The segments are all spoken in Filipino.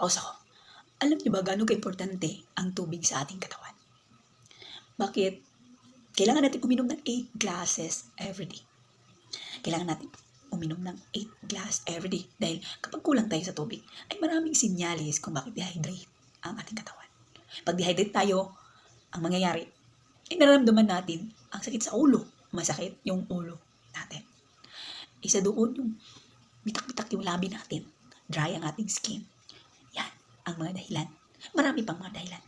paus ako. Alam niyo ba gaano ka-importante ang tubig sa ating katawan? Bakit? Kailangan natin uminom ng 8 glasses every day. Kailangan natin uminom ng 8 glass every day. Dahil kapag kulang tayo sa tubig, ay maraming sinyalis kung bakit dehydrate ang ating katawan. Pag dehydrate tayo, ang mangyayari, ay nararamdaman natin ang sakit sa ulo. Masakit yung ulo natin. Isa doon yung bitak-bitak yung labi natin. Dry ang ating skin. Yan ang mga dahilan. Marami pang mga dahilan.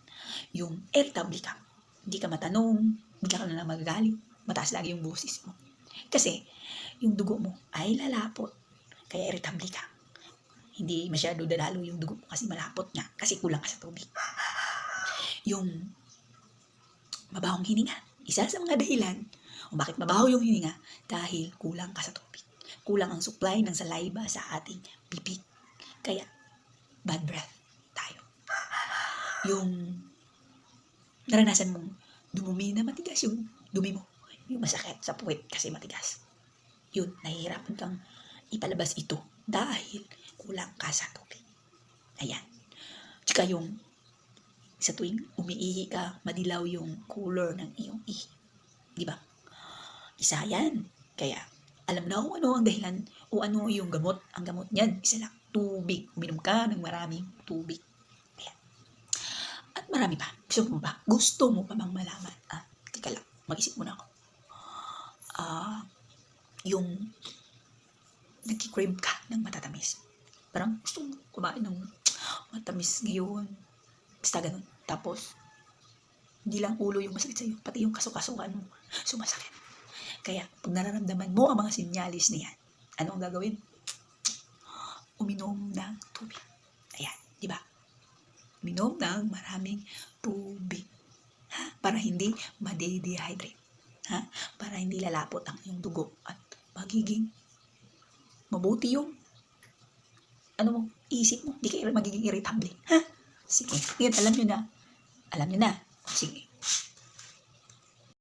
Yung irritable ka. Hindi ka matanong, bigla ka na lang magagalit. Mataas lagi yung boses mo. Kasi yung dugo mo ay lalapot. Kaya irritable ka. Hindi masyado dadalo yung dugo mo kasi malapot nga. Kasi kulang ka sa tubig. Yung mabahong hininga. Isa sa mga dahilan kung bakit mabaho yung hininga dahil kulang ka sa tubig. Kulang ang supply ng saliva sa ating bibig. Kaya, bad breath tayo. Yung naranasan mong dumumi na matigas yung dumi mo. Yung masakit sa puwet kasi matigas. Yun, nahihirapan kang ipalabas ito dahil kulang ka sa tubig. Ayan. Tsaka yung sa tuwing umiihi ka, madilaw yung color ng iyong ihi. Di ba? Isa yan. Kaya, alam na kung ano ang dahilan o ano yung gamot. Ang gamot niyan, isa lang, tubig. Uminom ka ng maraming tubig. Ayan. At marami pa. Gusto mo pa bang malaman? Teka lang, mag-isip muna ako. Yung nagki-crave ka ng matatamis. Parang gusto mo kumain ng matamis ngayon. Basta ganun. Tapos, hindi lang ulo yung masakit sa'yo, pati yung kasukasuan mo sumasakit. Kaya, pag nararamdaman mo ang mga sinyalis na yan, ano ang gagawin? Uminom ng tubig. Ayan, di ba? Uminom ng maraming tubig. Para hindi ma-dehydrate. Para hindi lalapot ang iyong dugo at magiging mabuti yung isip mo. Hindi ka magiging irritable. Sige, ngayon alam nyo na. Sige.